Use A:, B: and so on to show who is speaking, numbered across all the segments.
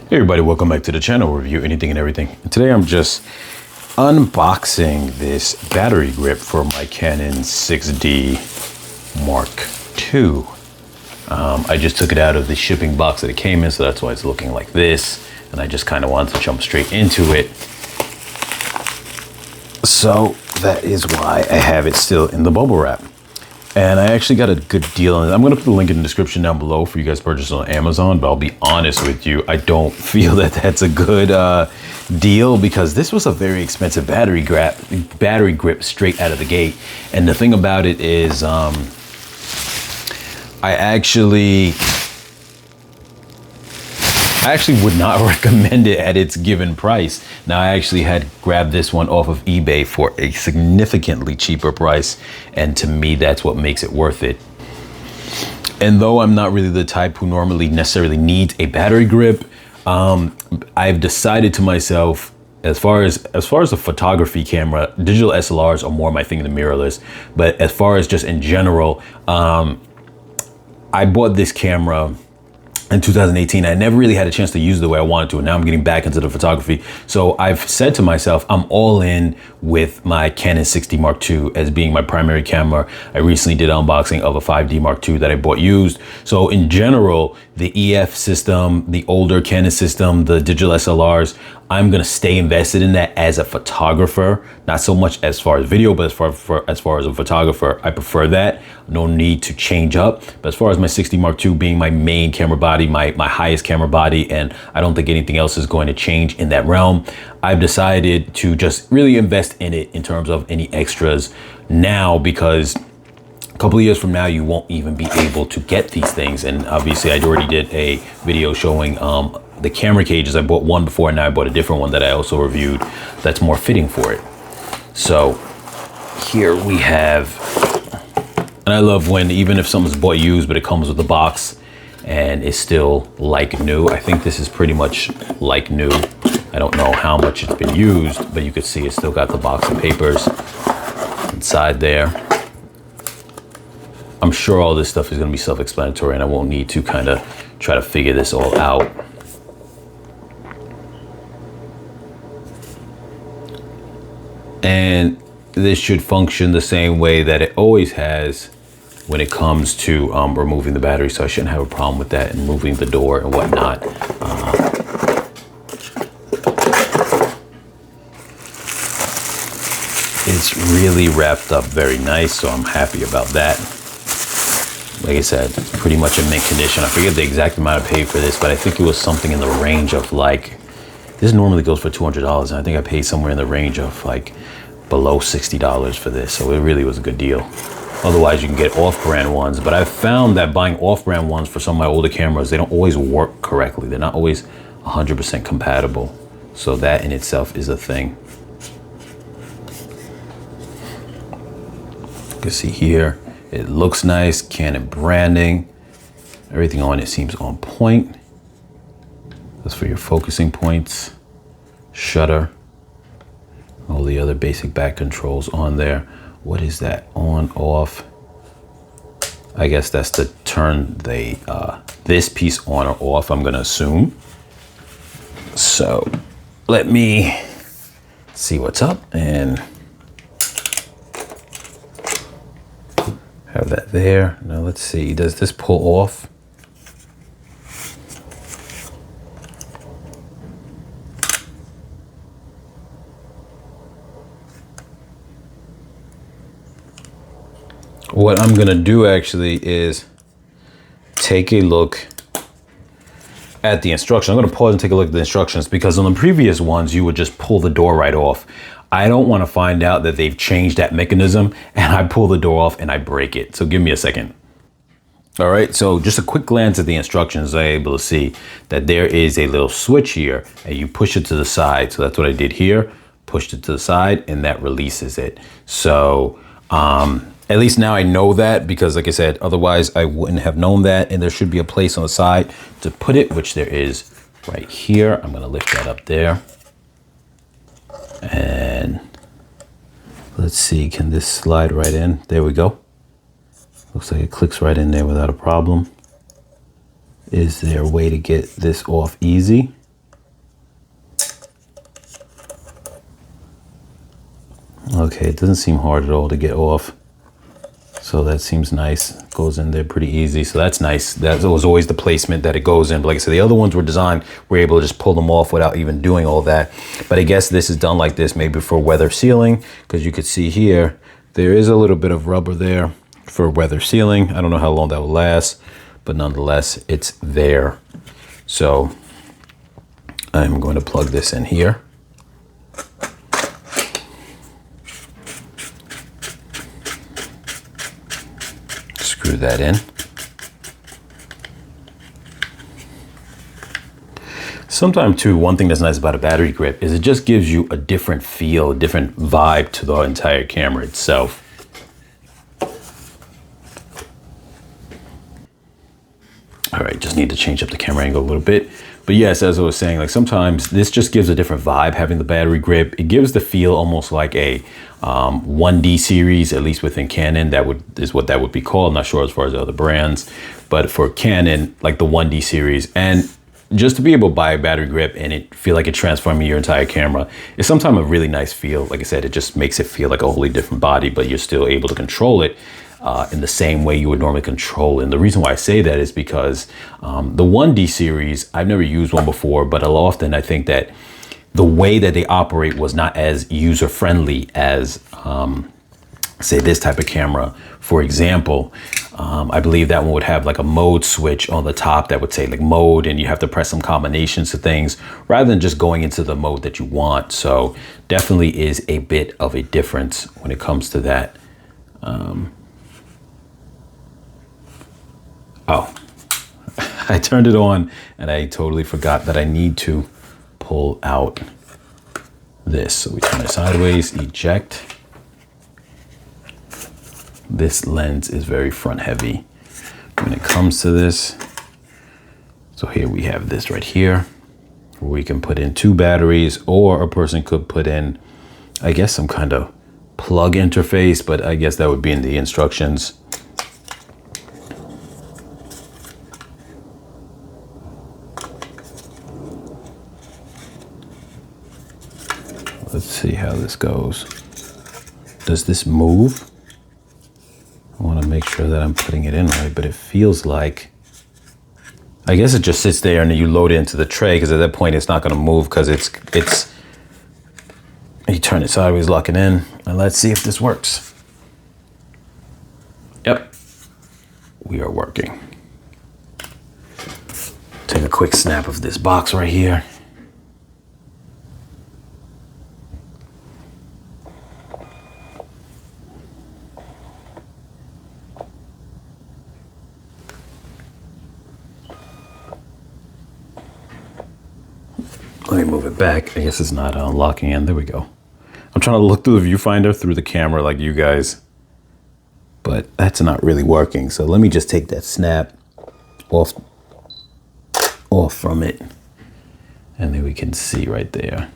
A: Hey everybody, welcome back to the channel. Review anything and everything. And today I'm just unboxing this battery grip for my Canon 6D Mark II. I just took it out of the shipping box that it came in, so that's why it's looking like this. And I just kind of wanted to jump straight into it. So that is why I have it still in the bubble wrap. And I actually got a good deal on it. I'm going to put the link in the description down below for you guys to purchase on Amazon, but I'll be honest with you, I don't feel that that's a good deal because this was a very expensive battery grip straight out of the gate. And the thing about it is I actually would not recommend it at its given price. Now, I actually had grabbed this one off of eBay for a significantly cheaper price. And to me, that's what makes it worth it. And though I'm not really the type who normally necessarily needs a battery grip, I've decided to myself, as far as a photography camera, digital SLRs are more my thing than mirrorless. But as far as just in general, I bought this camera in 2018. I never really had a chance to use it the way I wanted to, and now I'm getting back into the photography. So I've said to myself, I'm all in with my Canon 6D Mark II as being my primary camera. I recently did an unboxing of a 5D Mark II that I bought used. So in general, the EF system, the older Canon system, the digital SLRs, I'm gonna stay invested in that as a photographer. Not so much as far as video, but as far as a photographer, I prefer that. No need to change up. But as far as my 6D Mark II being my main camera body, my highest camera body, and I don't think anything else is going to change in that realm, I've decided to just really invest in it in terms of any extras now, because a couple of years from now, you won't even be able to get these things. And obviously I already did a video showing the camera cages. I bought one before and now I bought a different one that I also reviewed that's more fitting for it. So here we have, and I love when, even if something's bought used, but it comes with a box and it's still like new. I think this is pretty much like new. I don't know how much it's been used, but you can see it's still got the box of papers inside there. I'm sure all this stuff is going to be self-explanatory and I won't need to kind of try to figure this all out. And this should function the same way that it always has when it comes to removing the battery. So I shouldn't have a problem with that, and moving the door and whatnot. It's really wrapped up very nice, so I'm happy about that. Like I said, it's pretty much in mint condition. I forget the exact amount I paid for this, but I think it was something in the range of like, this normally goes for $200, and I think I paid somewhere in the range of like below $60 for this. So it really was a good deal. Otherwise, you can get off-brand ones, but I've found that buying off-brand ones for some of my older cameras, they don't always work correctly. They're not always 100% compatible. So that in itself is a thing. You can see here, it looks nice, Canon branding. Everything on it seems on point. That's for your focusing points, shutter, all the other basic back controls on there. What is that? On, off. I guess that's to turn this piece on or off, I'm gonna assume. So let me see what's up and have that there. Now let's see, does this pull off? What I'm gonna do actually is take a look at the instructions. I'm gonna pause and take a look at the instructions, because on the previous ones, you would just pull the door right off. I don't wanna find out that they've changed that mechanism and I pull the door off and I break it. So give me a second. All right, so just a quick glance at the instructions, I'm able to see that there is a little switch here and you push it to the side. So that's what I did here, pushed it to the side and that releases it. So, at least now I know that, because like I said, otherwise I wouldn't have known that. And there should be a place on the side to put it, which there is right here. I'm gonna lift that up there. And let's see, can this slide right in? There we go. Looks like it clicks right in there without a problem. Is there a way to get this off easy? Okay, it doesn't seem hard at all to get off. So that seems nice. Goes in there pretty easy. So that's nice. That was always the placement that it goes in. But like I said, the other ones were designed, we're able to just pull them off without even doing all that. But I guess this is done like this maybe for weather sealing, because you could see here, there is a little bit of rubber there for weather sealing. I don't know how long that will last, but nonetheless, it's there. So I'm going to plug this in here. Screw that in. Sometimes too, one thing that's nice about a battery grip is it just gives you a different feel, a different vibe to the entire camera itself. All right, just need to change up the camera angle a little bit. But yes, as I was saying, like sometimes this just gives a different vibe having the battery grip. It gives the feel almost like a 1D series, at least within Canon, is what that would be called. I'm not sure as far as the other brands, but for Canon, like the 1D series. And just to be able to buy a battery grip and it feel like it transforming your entire camera is sometimes a really nice feel. Like I said, it just makes it feel like a wholly different body, but you're still able to control it in the same way you would normally control it. And the reason why I say that is because the 1D series, I've never used one before, but often I think that the way that they operate was not as user-friendly as, say, this type of camera. For example, I believe that one would have like a mode switch on the top that would say like mode, and you have to press some combinations of things rather than just going into the mode that you want. So definitely is a bit of a difference when it comes to that. Oh, I turned it on and I totally forgot that I need to pull out this. So we turn it sideways, eject. This lens is very front heavy when it comes to this. So here we have this right here, where we can put in 2 batteries, or a person could put in, I guess, some kind of plug interface, but I guess that would be in the instructions. Let's see how this goes. Does this move? I want to make sure that I'm putting it in right, but it feels like, I guess it just sits there and then you load it into the tray, because at that point it's not going to move because it's, you turn it sideways, lock it in, and let's see if this works. Yep, we are working. Take a quick snap of this box right here. Let me move it back. I guess it's not locking in. There we go. I'm trying to look through the viewfinder through the camera like you guys, but that's not really working. So let me just take that snap off from it, and then we can see right there.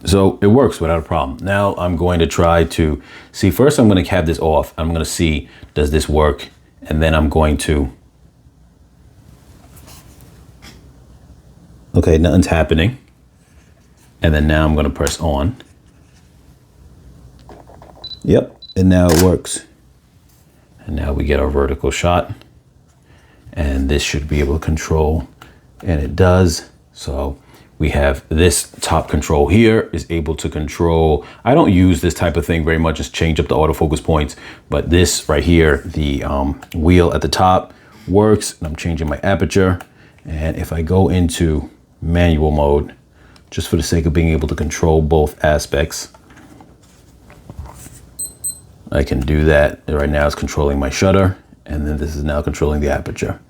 A: So it works without a problem. Now I'm going to try to see, first I'm going to have this off. I'm going to see, does this work? And then I'm going to, okay, nothing's happening. And then now I'm going to press on. Yep, and now it works. And now we get our vertical shot. And this should be able to control, and it does. So we have this top control here is able to control. I don't use this type of thing very much, just change up the autofocus points. But this right here, the wheel at the top works, and I'm changing my aperture. And if I go into manual mode, just for the sake of being able to control both aspects, I can do that. Right now it's controlling my shutter, and then this is now controlling the aperture.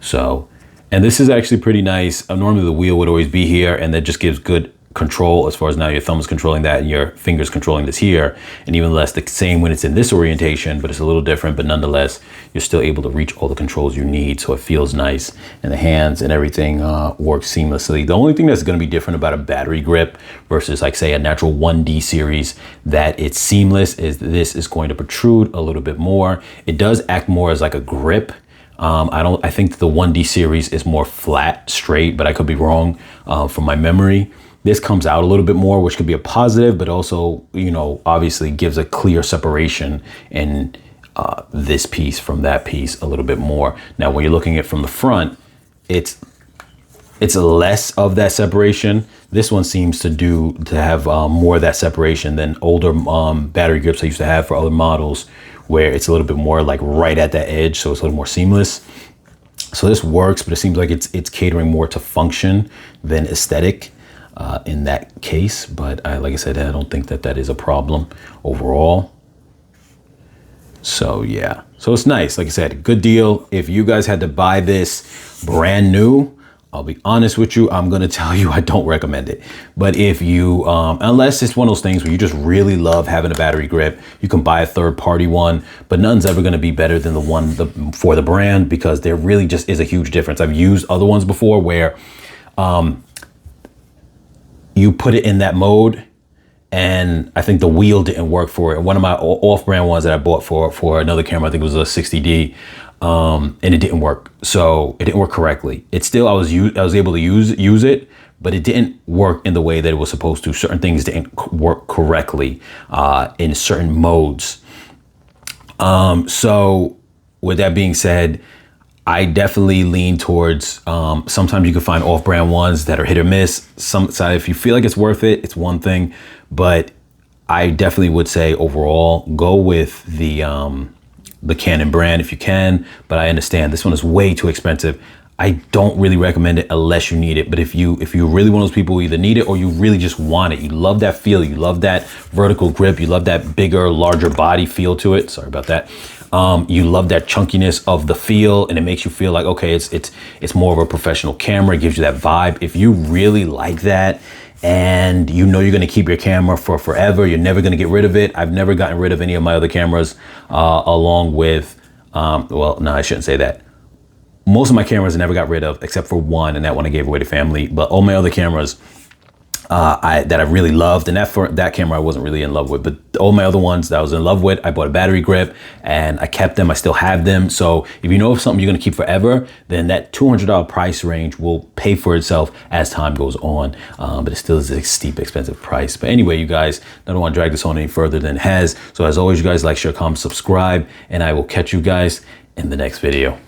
A: So, and this is actually pretty nice. Normally the wheel would always be here, and that just gives good control as far as now your thumb is controlling that and your fingers controlling this here, and even less the same when it's in this orientation, but it's a little different, but nonetheless you're still able to reach all the controls you need, so it feels nice, and the hands and everything works seamlessly. The only thing that's going to be different about a battery grip versus, like, say, a natural 1D series that it's seamless is this is going to protrude a little bit more. It does act more as like a grip, I think the 1D series is more flat, straight, but I could be wrong from my memory. This comes out a little bit more, which could be a positive, but also, you know, obviously gives a clear separation in this piece from that piece a little bit more. Now, when you're looking at it from the front, it's less of that separation. This one seems to have more of that separation than older battery grips I used to have for other models, where it's a little bit more like right at that edge, so it's a little more seamless. So this works, but it seems like it's catering more to function than aesthetic in that case. But like I said, I don't think that is a problem overall. So yeah, so it's nice. Like I said, good deal. If you guys had to buy this brand new, I'll be honest with you, I'm gonna tell you I don't recommend it. But if you, unless it's one of those things where you just really love having a battery grip, you can buy a third-party one, but none's ever gonna be better than the one for the brand, because there really just is a huge difference. I've used other ones before where you put it in that mode, and I think the wheel didn't work for it. One of my off-brand ones that I bought for another camera, I think it was a 60D, and it didn't work. So it didn't work correctly. It still, I was able to use it, but it didn't work in the way that it was supposed to. Certain things didn't work correctly in certain modes. So with that being said, I definitely lean towards, sometimes you can find off-brand ones that are hit or miss. So if you feel like it's worth it, it's one thing, but I definitely would say overall, go with the Canon brand if you can, but I understand this one is way too expensive. I don't really recommend it unless you need it. But if you're really one of those people who either need it or you really just want it, you love that feel, you love that vertical grip, you love that bigger, larger body feel to it. Sorry about that. You love that chunkiness of the feel, and it makes you feel like, okay, it's more of a professional camera. It gives you that vibe. If you really like that, and you know you're gonna keep your camera for forever, you're never gonna get rid of it. I've never gotten rid of any of my other cameras, along with, well, no, I shouldn't say that. Most of my cameras I never got rid of, except for one, and that one I gave away to family. But all my other cameras that I really loved, and that camera I wasn't really in love with, but all my other ones that I was in love with, I bought a battery grip and I kept them. I still have them. So if you know of something you're gonna keep forever, then that $200 price range will pay for itself as time goes on. But it still is a steep, expensive price. But anyway, you guys, I don't want to drag this on any further than it has. So as always, you guys, like, share, comment, subscribe, and I will catch you guys in the next video.